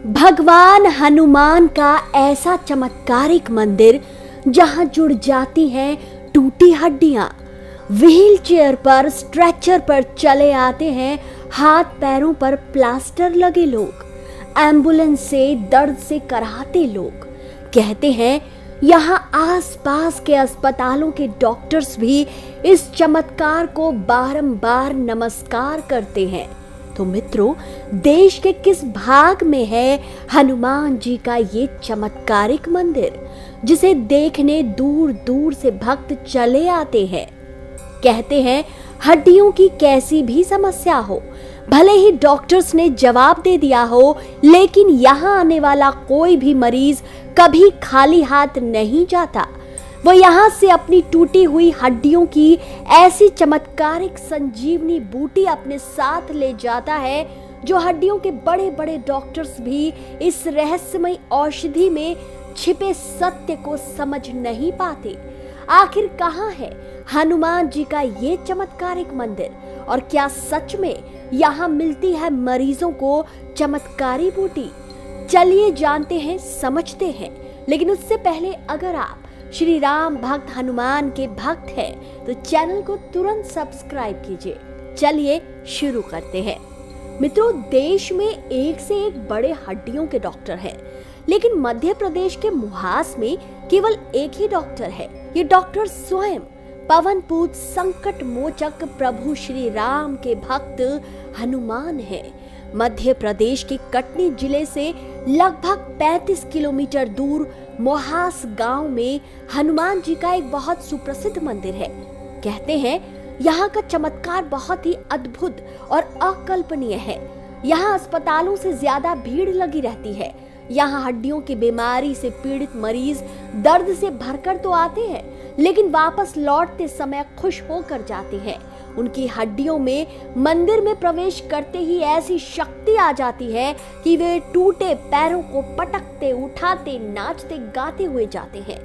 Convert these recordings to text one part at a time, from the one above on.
भगवान हनुमान का ऐसा चमत्कारिक मंदिर जहां जुड़ जाती हैं टूटी हड्डियां। व्हील चेयर पर, स्ट्रेचर पर चले आते हैं हाथ पैरों पर प्लास्टर लगे लोग, एम्बुलेंस से दर्द से कराहते लोग। कहते हैं यहाँ आसपास के अस्पतालों के डॉक्टर्स भी इस चमत्कार को बारंबार नमस्कार करते हैं। तो मित्रों, देश के किस भाग में है हनुमान जी का ये चमत्कारिक मंदिर, जिसे देखने दूर दूर से भक्त चले आते हैं। कहते हैं हड्डियों की कैसी भी समस्या हो, भले ही डॉक्टर्स ने जवाब दे दिया हो, लेकिन यहाँ आने वाला कोई भी मरीज कभी खाली हाथ नहीं जाता। वो यहाँ से अपनी टूटी हुई हड्डियों की ऐसी चमत्कारिक संजीवनी बूटी अपने साथ ले जाता है, जो हड्डियों के बड़े बड़े डॉक्टर्स भी इस रहस्यमय औषधि में छिपे सत्य को समझ नहीं पाते। आखिर कहाँ है हनुमान जी का ये चमत्कारिक मंदिर, और क्या सच में यहाँ मिलती है मरीजों को चमत्कारी बूटी? चलिए जानते हैं, समझते हैं। लेकिन उससे पहले अगर आप श्री राम भक्त हनुमान के भक्त हैं तो चैनल को तुरंत सब्सक्राइब कीजिए। चलिए शुरू करते हैं। मित्रों, देश में एक से एक बड़े हड्डियों के डॉक्टर हैं, लेकिन मध्य प्रदेश के मुहास में केवल एक ही डॉक्टर है। ये डॉक्टर स्वयं पवन पूत संकट मोचक प्रभु श्री राम के भक्त हनुमान हैं। मध्य प्रदेश के कटनी जिले से लगभग 35 किलोमीटर दूर मोहास गांव में हनुमान जी का एक बहुत सुप्रसिद्ध मंदिर है। कहते हैं यहाँ का चमत्कार बहुत ही अद्भुत और अकल्पनीय है। यहाँ अस्पतालों से ज्यादा भीड़ लगी रहती है। यहाँ हड्डियों की बीमारी से पीड़ित मरीज दर्द से भरकर तो आते हैं, लेकिन वापस लौटते समय खुश होकर जाते हैं। उनकी हड्डियों में मंदिर में प्रवेश करते ही ऐसी शक्ति आ जाती है कि वे टूटे पैरों को पटकते, उठाते, नाचते, गाते हुए जाते हैं।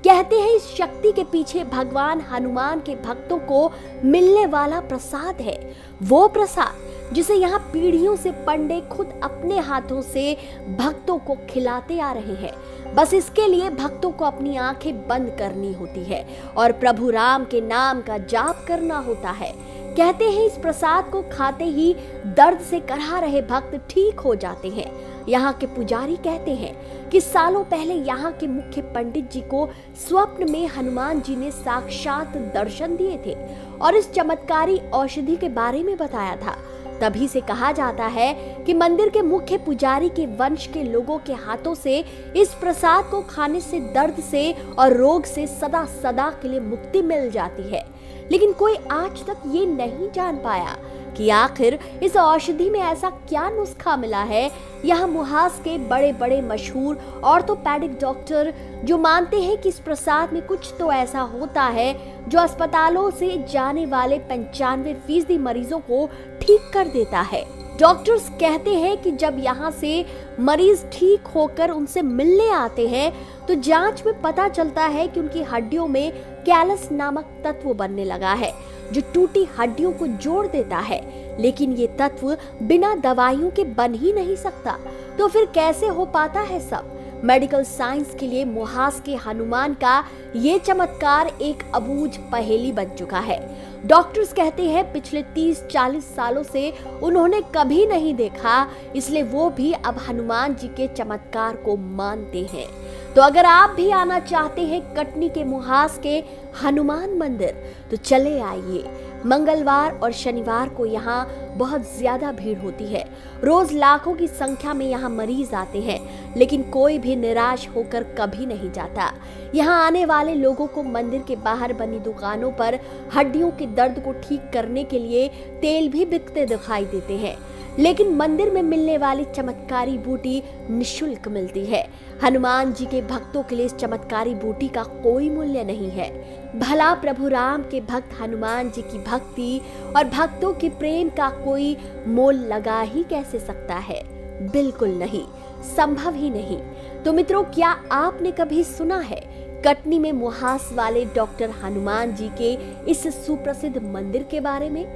कहते हैं इस शक्ति के पीछे भगवान हनुमान के भक्तों को मिलने वाला प्रसाद है। वो प्रसाद जिसे यहाँ पीढ़ियों से पंडित खुद अपने हाथों से भक्तों को खिलाते आ रहे हैं। बस इसके लिए भक्तों को अपनी आंखें बंद करनी होती है और प्रभु राम के नाम का जाप करना होता है। कहते हैं इस प्रसाद को खाते ही दर्द से कराह रहे भक्त ठीक हो जाते हैं। यहाँ के पुजारी कहते हैं कि सालों पहले यहाँ के मुख्य पंडित जी को स्वप्न में हनुमान जी ने साक्षात दर्शन दिए थे और इस चमत्कारी औषधि के बारे में बताया था। तभी से कहा जाता है कि मंदिर के मुख्य पुजारी के वंश के लोगों के हाथों से इस प्रसाद को खाने से दर्द से और रोग से सदा सदा के लिए मुक्ति मिल जाती है। लेकिन कोई आज तक ये नहीं जान पाया कि आखिर इस औषधि में ऐसा क्या नुस्खा मिला है। यहाँ मुहास के बड़े बड़े मशहूर ऑर्थोपेडिक डॉक्टर जो मानते हैं कि इस प्रसाद में कुछ तो ऐसा होता है जो अस्पतालों से जाने वाले 95% मरीजों को ठीक कर देता है। डॉक्टर्स कहते हैं कि जब यहाँ से मरीज ठीक होकर उनसे मिलने आते हैं तो जांच में पता चलता है कि उनकी हड्डियों में कैलस नामक तत्व बनने लगा है, जो टूटी हड्डियों को जोड़ देता है। लेकिन ये तत्व बिना दवाइयों के बन ही नहीं सकता, तो फिर कैसे हो पाता है सब? मेडिकल साइंस के लिए मुहास के हनुमान का ये चमत्कार एक अबूझ पहेली बन चुका है। डॉक्टर्स कहते हैं पिछले 30-40 सालों से उन्होंने कभी नहीं देखा, इसलिए वो भी अब हनुमान जी के चमत्कार को मानते हैं। तो अगर आप भी आना चाहते हैं कटनी के मुहास के हनुमान मंदिर, तो चले आइए। मंगलवार और शनिवार को यहाँ बहुत ज्यादा भीड़ होती है। रोज लाखों की संख्या में यहाँ मरीज आते हैं, लेकिन कोई भी निराश होकर कभी नहीं जाता। यहाँ आने वाले लोगों को मंदिर के बाहर बनी दुकानों पर हड्डियों के दर्द को ठीक करने के लिए तेल भी बिकते दिखाई देते हैं, लेकिन मंदिर में मिलने वाली चमत्कारी बूटी निशुल्क मिलती है। हनुमान जी के भक्तों के लिए इस चमत्कारी बूटी का कोई मूल्य नहीं है। भला प्रभु राम के भक्त हनुमान जी की भक्ति और भक्तों के प्रेम का कोई मोल लगा ही कैसे सकता है? बिल्कुल नहीं, संभव ही नहीं। तो मित्रों, क्या आपने कभी सुना है कटनी में मुहास वाले डॉक्टर हनुमान जी के इस सुप्रसिद्ध मंदिर के बारे में?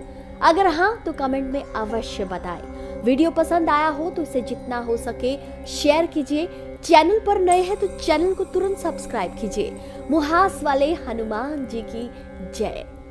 अगर हाँ तो कमेंट में अवश्य बताएं। वीडियो पसंद आया हो तो इसे जितना हो सके शेयर कीजिए। चैनल पर नए हैं तो चैनल को तुरंत सब्सक्राइब कीजिए। मुहास वाले हनुमान जी की जय।